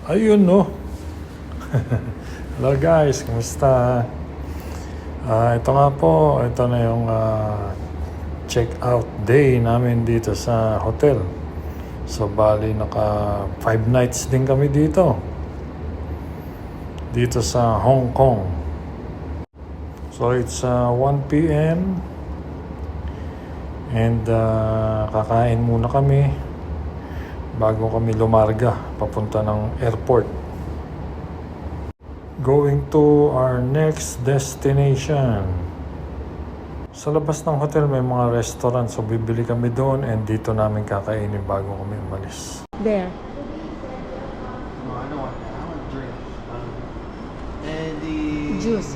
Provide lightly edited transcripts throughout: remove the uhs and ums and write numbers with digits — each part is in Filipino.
Ayun, no? Hello guys, kumusta? Ito nga po, ito na yung check-out day namin dito sa hotel. So, bali naka 5 nights din kami dito. Dito sa Hong Kong. So, it's 1 p.m. And kakain muna kami bago kami lumarga papunta ng airport. Going to our next destination. Sa labas ng hotel may mga restaurant, so bibili kami doon and dito namin kakainin bago kami umalis. There. No, I don't want that. I want drink. And the... Juice.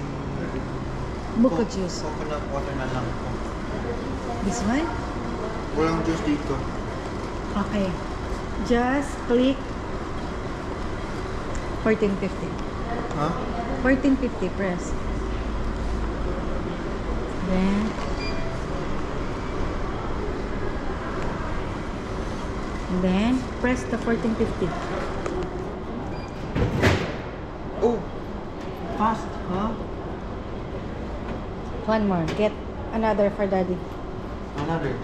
Buko juice. Coconut water na lang po. This one? Walang juice dito. Okay. Just click 1450. Ha? 1450, press. Then press the 1450. Oh! Fast, huh? One more. Get another for daddy. Another.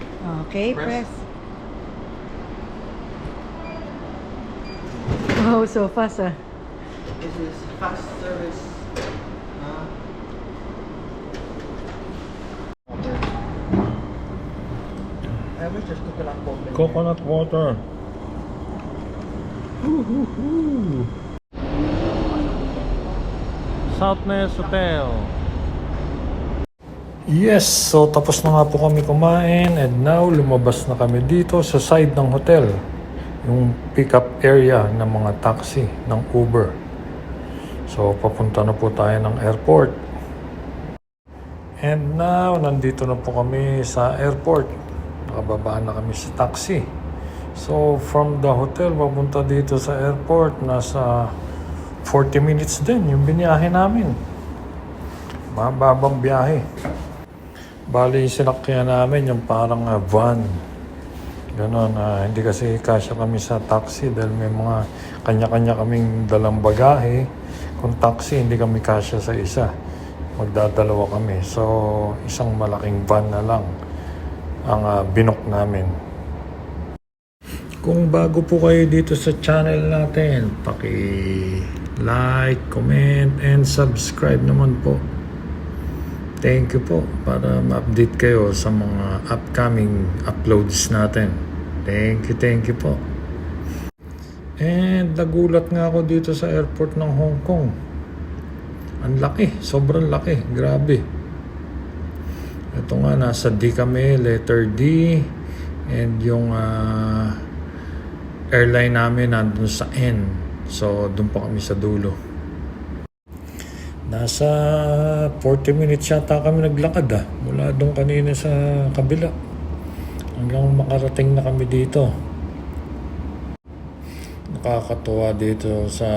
Okay, Press. press. Wow, so fast ah. This is fast service. Water. I wish there's coconut water. Coconut water. Southness Hotel. Yes, so tapos na nga po kami kumain and now lumabas na kami dito sa side ng hotel. Yung pick-up area ng mga taxi ng Uber. So papunta na po tayo ng airport. And now, nandito na po kami sa airport. Nakababa na kami sa taxi. So from the hotel papunta dito sa airport, nasa 40 minutes din yung biniyahe namin. Mababang biyahe. Bali, sinakyan namin yung parang van. Ganon, hindi kasi kasya kami sa taxi dahil may mga kanya-kanya kaming dalang bagahe. Kung taxi, hindi kami kasya sa isa. Magdadalawa kami. So, isang malaking van na lang ang binok namin. Kung bago po kayo dito sa channel natin, paki-like, comment, and subscribe naman po. Thank you po para ma-update kayo sa mga upcoming uploads natin. Thank you po. And nagulat nga ako dito sa airport ng Hong Kong. Ang laki, sobrang laki, grabe. Ito nga, nasa D kami, letter D. And yung airline namin nandun sa N. So, dun pa kami sa dulo. Nasa 40 minutes yata kami naglakad mula doon kanina sa kabila hanggang makarating na kami dito. Nakakatuwa dito sa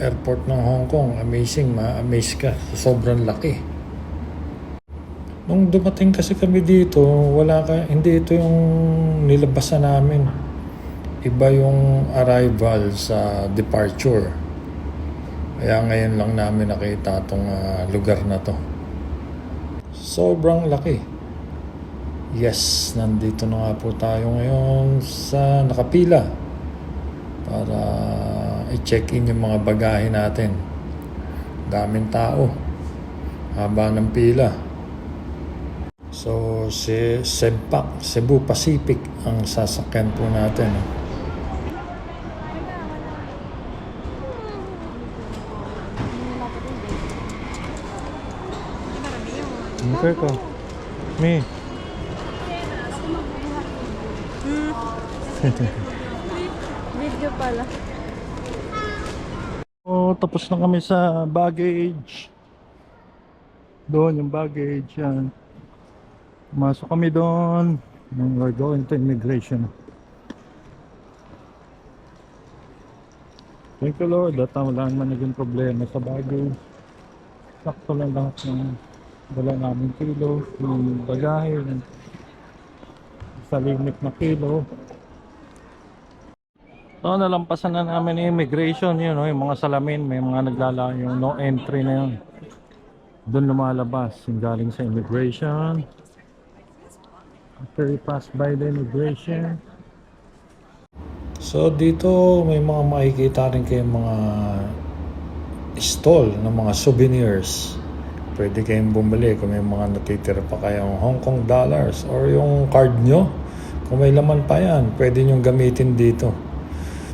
airport ng Hong Kong. Amazing, ma-amaze ka. Sobrang laki. Nung dumating kasi kami dito, hindi ito yung nilabasan namin. Iba yung arrival sa departure. Kaya ngayon lang namin nakita itong lugar na to. Sobrang laki. Yes, nandito na nga po tayo ngayon sa nakapila para i-check-in yung mga bagahe natin. Daming tao. Haba ng pila. So, si Sempak, Cebu Pacific ang sasakyan po natin. Okay ko. Me. Video pala. Oh, tapos na kami sa baggage. Doon yung baggage yan. Masok kami doon. We're going to immigration. Thank you Lord. At wala naman naging problema sa baggage. Sakto lang lahat ng dala namin kilo, yung bagahe, sa limit na kilo. So nalampasan na namin yung immigration, yun, no? Yung mga salamin, may mga naglalayo, no entry na yun. Doon lumalabas yung galing sa immigration. After you pass by the immigration. So dito may mga makikita rin kayong mga stall ng mga souvenirs. Pwede kayong bumili kung may mga natitira pa kayong Hong Kong dollars or yung card nyo. Kung may laman pa yan, pwede nyong gamitin dito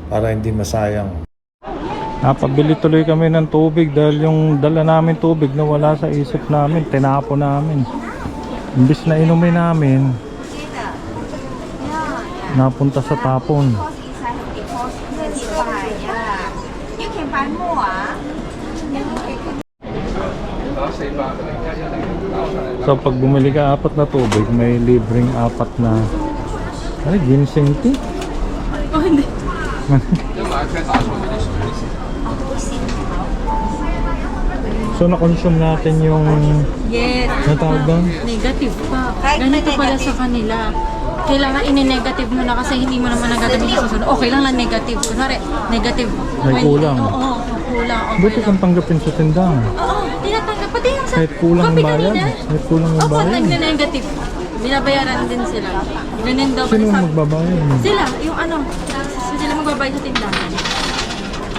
para hindi masayang. Napabili tuloy kami ng tubig dahil yung dala namin tubig na wala sa isip namin, tinapo namin. Imbis na inumin namin, napunta sa tapon. So pag bumili ka 4 na tubig, may libreng 4 na ginseng tea. Oh, hindi. So na-consume natin yung Yes. natawag doon? Negative pa. Ganito pala sa kanila. Kailangan ini-negative mo na kasi hindi mo naman nagagamit sa susunod. Okay lang lang negative. Kunwari, negative. May kulang. Oo, kulang. Okay Buti lang. kang tanggapin sa tindahan. Oo, tinatanggap. Pati yung sa Kahit kulang kape yung bayad. kanina. Kahit kulang yung Opo, bayad. nag-negative. Binabayaran din sila. Ganun daw. Sino Sabi- magbabayad? Sila, yung ano, sila magbabayad sa tindahan.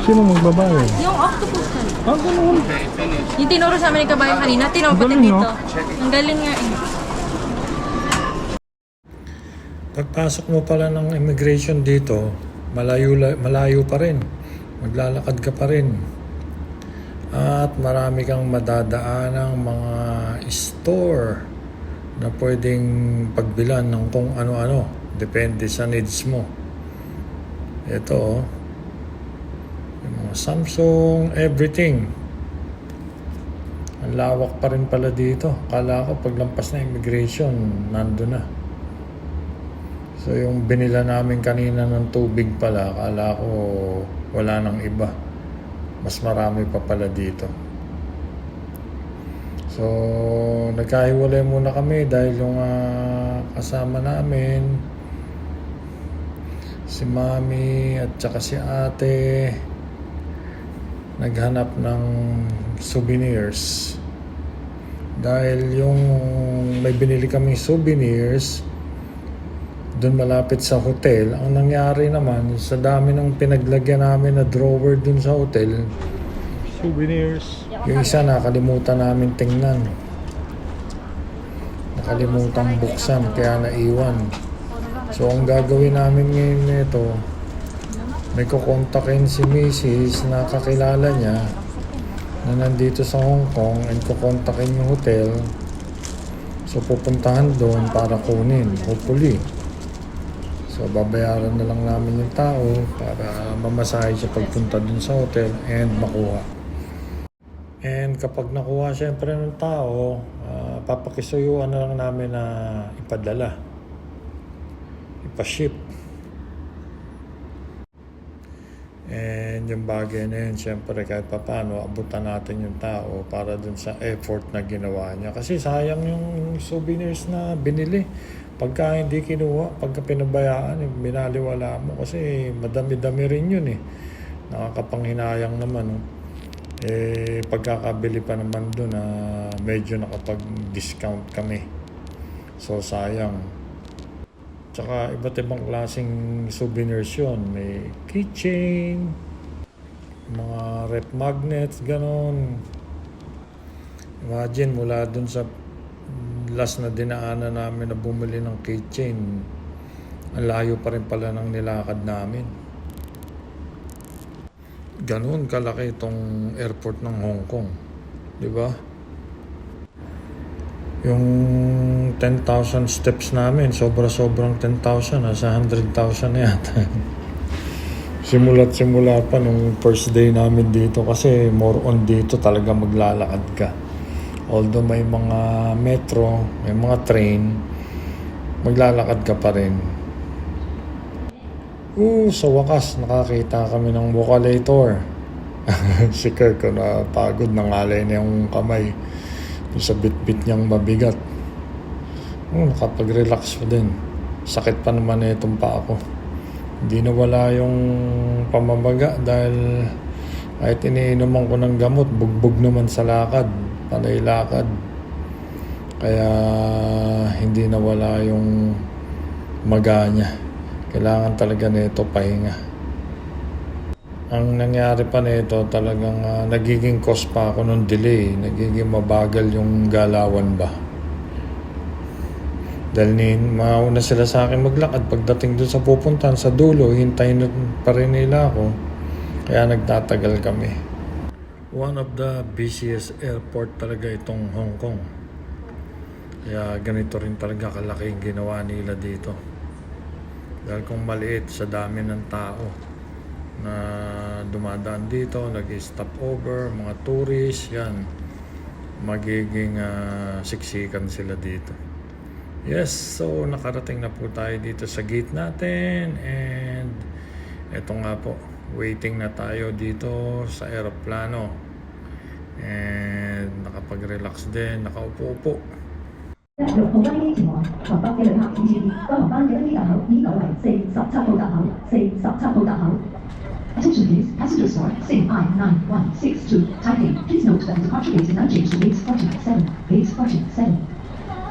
Sino magbabayad? Yung octopus kan. Ganun. Yung tinuro sa amin ng kabayan kanina, tinuro pati Galing, no? dito. Ang galing nga eh. Pagpasok mo pala ng immigration dito, malayo pa rin. Maglalakad ka pa rin. At marami kang madadaanang mga store na pwedeng pagbilan ng kung ano-ano. Depende sa needs mo. Ito, oh. Yung mga Samsung, everything. Ang lawak pa rin pala dito. Kala ko paglampas na immigration, nando na. So yung binila namin kanina ng tubig pala, akala ko wala nang iba. Mas marami pa pala dito. So nagkahiwalay muna kami dahil yung kasama namin, si Mami at saka si Ate, naghanap ng souvenirs. Dahil yung may binili kaming souvenirs, doon malapit sa hotel, ang nangyari naman, sa dami ng pinaglagyan namin na drawer doon sa hotel, souvenirs. Yung isa nakalimutan namin tingnan. Nakalimutan buksan, kaya naiwan. So ang gagawin namin ngayon nito, may kukontakin si Mrs. na kakilala niya na nandito sa Hong Kong and kukontakin yung hotel. So pupuntahan doon para kunin, hopefully. So babayaran na lang namin yung tao para mamasahe siya pagpunta dun sa hotel and makuha. And kapag nakuha syempre ng tao, papakisuyuan na lang namin na ipadala. Ipaship. And yung bagay na yun, syempre kahit paano, abutan natin yung tao para dun sa effort na ginawa niya. Kasi sayang yung souvenirs na binili. Pagka hindi kinuha, pagka pinabayaan, binaliwala mo kasi madami-dami rin yun eh. Nakakapanghinayang naman. No? Pagkakabili pa naman doon na medyo nakapag-discount kami. So sayang. Tsaka iba't ibang klaseng souvenirs yun. May keychain, mga rep magnets, ganon. Imagine mula doon sa last na dinaanan namin na bumili ng keychain, ang layo pa rin pala ng nilakad namin. Ganun kalaki itong airport ng Hong Kong, di ba? Yung 10,000 steps namin, sobrang 10,000, nasa 100,000 na yata. Simula't simula pa nung first day namin dito kasi more on dito talaga maglalakad ka. Although may mga metro, may mga train, maglalakad ka pa rin. Sa wakas, nakakita kami ng vocalator. Si Kirk, napagod, nangalay na yung kamay. Sa bit-bit niyang mabigat. Nakapag-relax pa din. Sakit pa naman na itong paa ko. Hindi nawala yung pamamaga dahil kahit iniinuman ko ng gamot, bugbog naman sa lakad, panay lakad. Kaya hindi nawala yung maga niya. Kailangan talaga nito pahinga. Ang nangyari pa nito talagang nagiging cause pa ako ng delay. Nagiging mabagal yung galawan ba. Dahil mauna sila sa akin maglakad. Pagdating dun sa pupuntahan sa dulo, hintayin pa rin nila ako. Kaya nagtatagal kami. One of the busiest airport talaga itong Hong Kong. Kaya ganito rin talaga kalaki yung ginawa nila dito. Dahil kung maliit sa dami ng tao na dumadaan dito, nag-stop over, mga tourists, yan, magiging siksikan sila dito. Yes, so nakarating na po tayo dito sa gate natin and eto nga po, waiting na tayo dito sa aeroplano and nakapag-relax din, nakaupo-upo. 紅燈呢前往台北嘅旅客請注意，該航班嘅登機大口已改為47號大口，47號大口。Attention please, passenger star CI9162 Taipei. Please note that the departure gate is now changed to gate 47. Gate 47.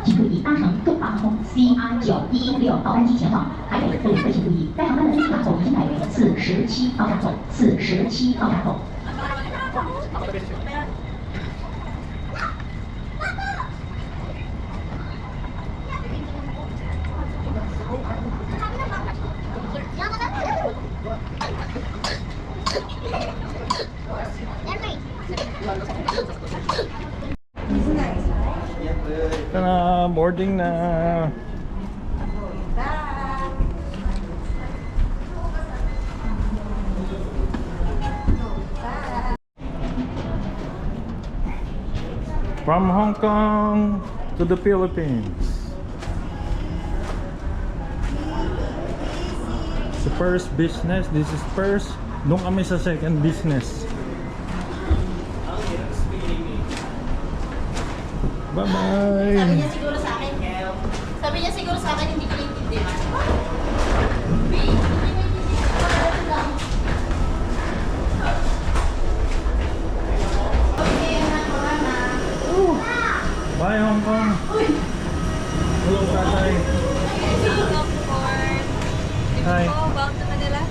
请注意，搭乘东方航空 CI9116航班机前往台北特请注意，该航班的登机大口已经改为47号大口，47号大口。 Ito na, boarding na. From Hong Kong to the Philippines. Sa first business, this is first. Doon kami sa second business. Bye-bye! Sabi niya siguro sa akin, hindi ko naintindihan. Bye Hong Kong! Hello tatay! Hi! Bound to Manila.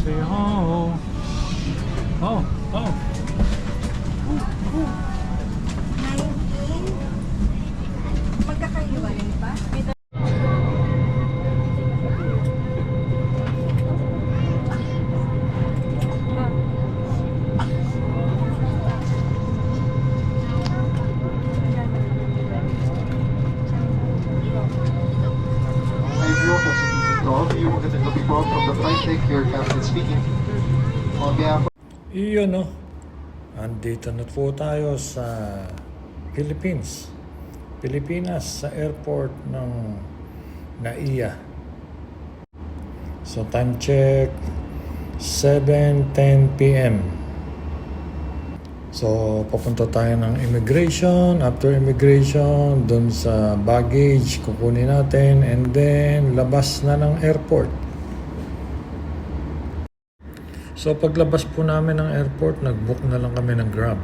Say ho! Oh! Oh! 19? Magkakaiwalay ba? You will get a report from the flight deck, your captain speaking. On behalf of Iyon no. Andito na po tayo sa Philippines. Pilipinas sa airport ng NAIA. So time check 7:10 PM. So papunta tayo ng immigration. After immigration, dun sa baggage kukunin natin and then labas na ng airport. So paglabas po namin ng airport, nag-book na lang kami ng Grab.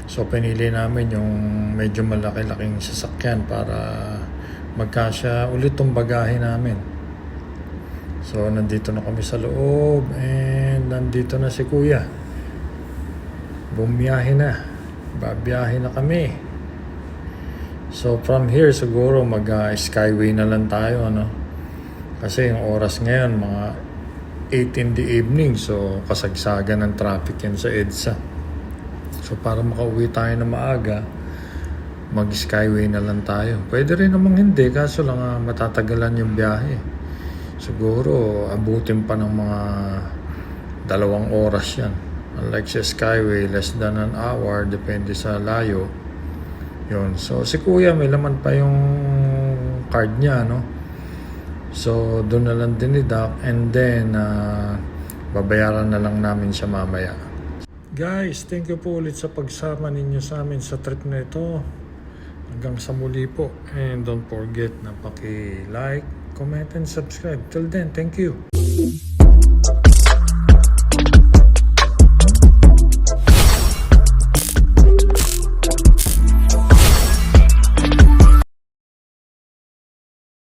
So pinili namin yung medyo malaki-laking sasakyan para magkasya ulit tong bagahe namin. So nandito na kami sa loob and nandito na si Kuya. Bumiyahe na. Babiyahe na kami. So from here siguro mag-skyway na lang tayo, ano? Kasi yung oras ngayon mga 8 in the evening, so kasagsagan ng traffic yan sa EDSA. So para makauwi tayo na maaga, mag-skyway na lang tayo. Pwede rin namang hindi, kaso lang matatagalan yung biyahe. Siguro abutin pa ng mga 2 oras yan. Unlike sa skyway, less than an hour, depende sa layo. Yun. So si Kuya may laman pa yung card niya, no? So, doon na lang dinidak and then babayaran na lang namin siya mamaya. Guys, thank you po ulit sa pagsama ninyo sa amin sa trip na ito. Hanggang sa muli po. And don't forget na paki-like, comment, and subscribe. Till then, thank you.